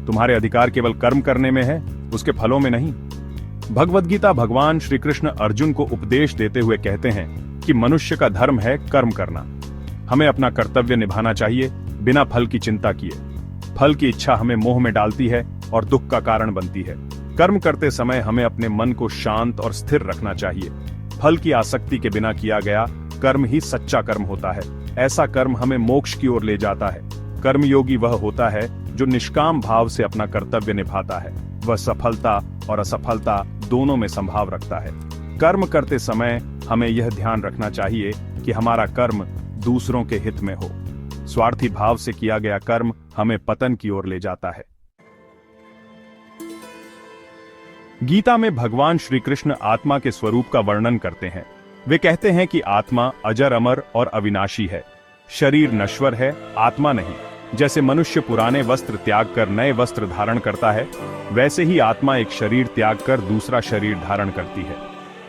तुम्हारे अधिकार केवल कर्म करने में है, उसके फलों में नहीं। भगवद गीता भगवान श्री कृष्ण अर्जुन को उपदेश देते हुए कहते हैं कि मनुष्य का धर्म है कर्म करना। हमें अपना कर्तव्य निभाना चाहिए बिना फल की चिंता किए। फल की इच्छा हमें मोह में डालती है और दुख का कारण बनती है। कर्म करते समय हमें अपने मन को शांत और स्थिर रखना चाहिए। फल की आसक्ति के बिना किया गया कर्म ही सच्चा कर्म होता है। ऐसा कर्म हमें मोक्ष की ओर ले जाता है। कर्मयोगी वह होता है जो निष्काम भाव से अपना कर्तव्य निभाता है। वह सफलता और असफलता दोनों में संभाव रखता है। कर्म करते समय हमें यह ध्यान रखना चाहिए कि हमारा कर्म दूसरों के हित में हो। स्वार्थी भाव से किया गया कर्म हमें पतन की ओर ले जाता है। गीता में भगवान श्री कृष्ण आत्मा के स्वरूप का वर्णन करते हैं। वे कहते हैं कि आत्मा अजर अमर और अविनाशी है। शरीर नश्वर है, आत्मा नहीं। जैसे मनुष्य पुराने वस्त्र त्याग कर नए वस्त्र धारण करता है, वैसे ही आत्मा एक शरीर त्याग कर दूसरा शरीर धारण करती है।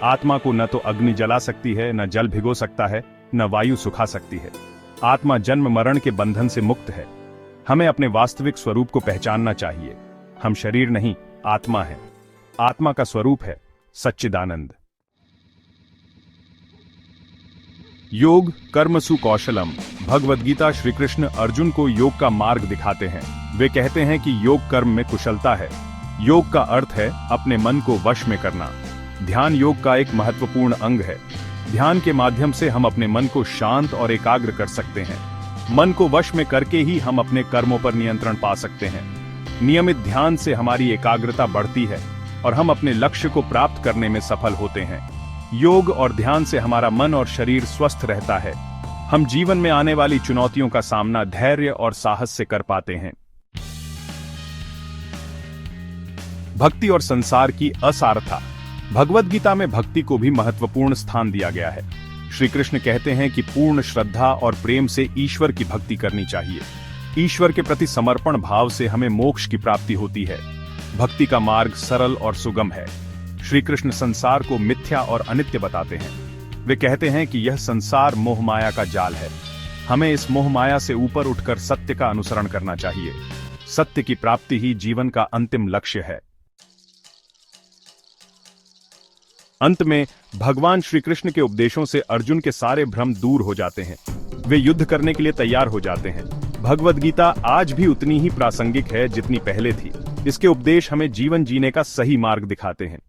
आत्मा को न तो अग्नि जला सकती है, न जल भिगो सकता है, न वायु सुखा सकती है। आत्मा जन्म मरण के बंधन से मुक्त है। हमें अपने वास्तविक स्वरूप को पहचानना चाहिए। हम शरीर नहीं, आत्मा है। आत्मा का स्वरूप है सच्चिदानंद। योग कर्मसु कौशलम। भगवद गीता श्री कृष्ण अर्जुन को योग का मार्ग दिखाते हैं। वे कहते हैं कि योग कर्म में कुशलता है। योग का अर्थ है अपने मन को वश में करना। ध्यान योग का एक महत्वपूर्ण अंग है। ध्यान के माध्यम से हम अपने मन को शांत और एकाग्र कर सकते हैं। मन को वश में करके ही हम अपने कर्मों पर नियंत्रण पा सकते हैं। नियमित ध्यान से हमारी एकाग्रता बढ़ती है और हम अपने लक्ष्य को प्राप्त करने में सफल होते हैं। योग और ध्यान से हमारा मन और शरीर स्वस्थ रहता है। हम जीवन में आने वाली चुनौतियों का सामना धैर्य और साहस से कर पाते हैं। भक्ति और संसार की असारता। भगवद गीता में भक्ति को भी महत्वपूर्ण स्थान दिया गया है। श्री कृष्ण कहते हैं कि पूर्ण श्रद्धा और प्रेम से ईश्वर की भक्ति करनी चाहिए। ईश्वर के प्रति समर्पण भाव से हमें मोक्ष की प्राप्ति होती है। भक्ति का मार्ग सरल और सुगम है। श्री कृष्ण संसार को मिथ्या और अनित्य बताते हैं। वे कहते हैं कि यह संसार मोह माया का जाल है। हमें इस मोह माया से ऊपर उठकर सत्य का अनुसरण करना चाहिए। सत्य की प्राप्ति ही जीवन का अंतिम लक्ष्य है। अंत में भगवान श्री कृष्ण के उपदेशों से अर्जुन के सारे भ्रम दूर हो जाते हैं। वे युद्ध करने के लिए तैयार हो जाते हैं। भगवद गीता आज भी उतनी ही प्रासंगिक है जितनी पहले थी। इसके उपदेश हमें जीवन जीने का सही मार्ग दिखाते हैं।